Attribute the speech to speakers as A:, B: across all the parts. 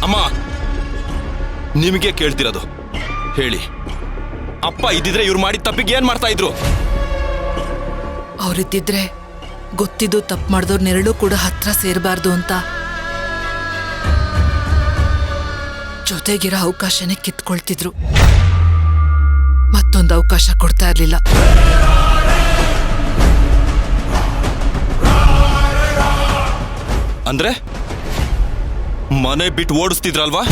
A: ಅಮ್ಮ, ನಿಮಗೆ ಕೇಳ್ತಿರೋದು, ಹೇಳಿ, ಅಪ್ಪ ಇದ್ದಿದ್ರೆ ಇವ್ರು ಮಾಡಿದ ತಪ್ಪಿಗೆ ಏನ್ ಮಾಡ್ತಾ ಇದ್ರು?
B: ಅವರಿದ್ದಿದ್ರೆ ಗೊತ್ತಿದ್ದು ತಪ್ಪು ಮಾಡಿದವ್ರನ್ನೆರಡೂ ಕೂಡ ಹತ್ರ ಸೇರಬಾರ್ದು ಅಂತ ಜೊತೆಗಿರೋ ಅವಕಾಶನೇ ಕಿತ್ಕೊಳ್ತಿದ್ರು. ಮತ್ತೊಂದು ಅವಕಾಶ ಕೊಡ್ತಾ ಇರ್ಲಿಲ್ಲ.
A: ಅಂದ್ರೆ ಮನೆ ಬಿಟ್ಟು ಓಡಿಸ್ತಿದ್ರಲ್ವಾ?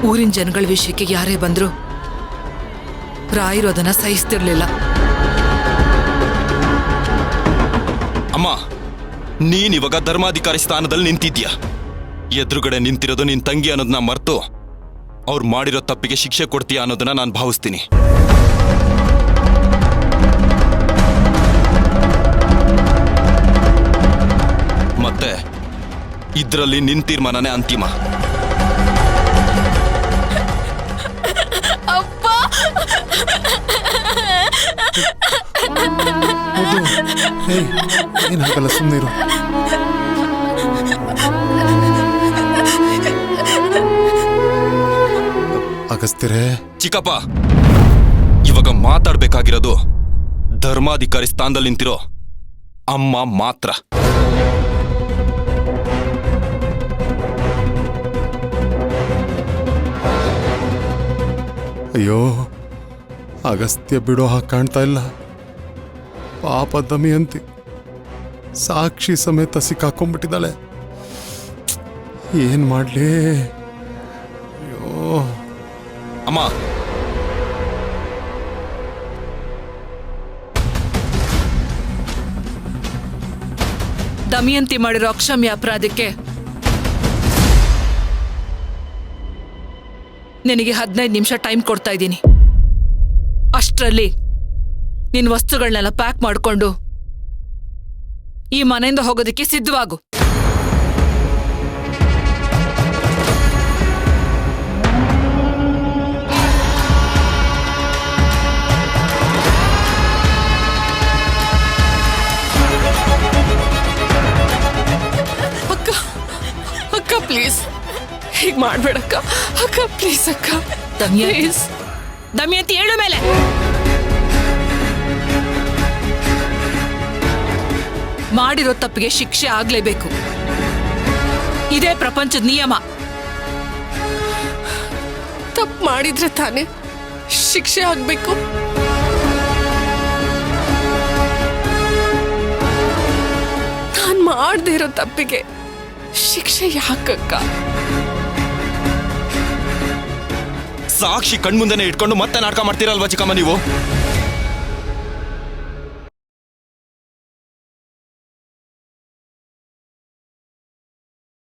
B: ಊರಿನ ಜನಗಳ ವಿಷಯಕ್ಕೆ ಯಾರೇ ಬಂದ್ರು ರಾಯರು ಅದನ್ನ ಸಹಿಸ್ತಿರ್ಲಿಲ್ಲ.
A: ಅಮ್ಮ, ನೀನ್ ಇವಾಗ ಧರ್ಮಾಧಿಕಾರಿ ಸ್ಥಾನದಲ್ಲಿ ನಿಂತಿದ್ಯಾ. ಎದುರುಗಡೆ ನಿಂತಿರೋದು ನಿನ್ ತಂಗಿ ಅನ್ನೋದನ್ನ ಮರ್ತು ಅವ್ರು ಮಾಡಿರೋ ತಪ್ಪಿಗೆ ಶಿಕ್ಷೆ ಕೊಡ್ತೀಯಾ ಅನ್ನೋದನ್ನ ನಾನು ಭಾವಿಸ್ತೀನಿ. ಮತ್ತೆ ಇದ್ರಲ್ಲಿ ನಿನ್ ತೀರ್ಮಾನನೇ ಅಂತಿಮ.
C: ಏನಾಗಲ್ಲ, ಸುಮ್ಮನಿರು. ಅಗಸ್ತ್ಯರೇ.
A: ಚಿಕ್ಕಪ್ಪ, ಇವಾಗ ಮಾತಾಡ್ಬೇಕಾಗಿರೋದು ಧರ್ಮಾಧಿಕಾರಿ ಸ್ಥಾನದಲ್ಲಿ ನಿಂತಿರೋ ಅಮ್ಮ ಮಾತ್ರ.
C: ಅಯ್ಯೋ, ಅಗಸ್ತ್ಯ ಬಿಡೋ ಹಾಗೆ ಕಾಣ್ತಾ ಇಲ್ಲ. ಪಾಪ ದಮಯಂತಿ ಸಾಕ್ಷಿ ಸಮೇತ ಸಿಕ್ಕಾಕೊಂಡ್ಬಿಟ್ಟಿದ್ದಾಳೆ. ಏನ್ ಮಾಡ್ಲಿ? ಅಯ್ಯೋ
A: ಅಮ್ಮ,
B: ದಮಯಂತಿ ಮಾಡಿರೋ ಅಕ್ಷಮ್ಯ ಅಪರಾಧಕ್ಕೆ ನಿನಗೆ 15 ನಿಮಿಷ ಟೈಮ್ ಕೊಡ್ತಾ ಇದ್ದೀನಿ. ಅಷ್ಟರಲ್ಲಿ ನಿನ್ನ ವಸ್ತುಗಳನ್ನೆಲ್ಲ ಪ್ಯಾಕ್ ಮಾಡಿಕೊಂಡು ಈ ಮನೆಯಿಂದ ಹೋಗೋದಕ್ಕೆ ಸಿದ್ಧವಾಗು.
D: ಅಕ್ಕ, ಅಕ್ಕ ಪ್ಲೀಸ್ ಹೀಗೆ ಮಾಡ್ಬೇಡಕ್ಕ. ಅಕ್ಕ ಪ್ಲೀಸ್ ಅಕ್ಕ.
B: ದಮಯಂತಿ ಹೇಳು ಮೇಲೆ. ಮಾಡಿರೋ ತಪ್ಪಿಗೆ ಶಿಕ್ಷೆ ಆಗ್ಲೇಬೇಕು. ಇದೇ ಪ್ರಪಂಚದ ನಿಯಮ.
D: ತಪ್ಪು ಮಾಡಿದ್ರೆ ತಾನೇ ಶಿಕ್ಷೆ ಆಗ್ಬೇಕು. ನಾನ್ ಮಾಡದೇ ಇರೋ ತಪ್ಪಿಗೆ ಶಿಕ್ಷೆ ಯಾಕಕ್ಕ?
A: ಸಾಕ್ಷಿ ಕಣ್ಮುಂದೆನೆ ಇಟ್ಕೊಂಡು ಮತ್ತೆ ನಾಟಕ ಮಾಡ್ತೀರಲ್ವಾ ಚಿಕ್ಕಮ್ಮ ನೀವು?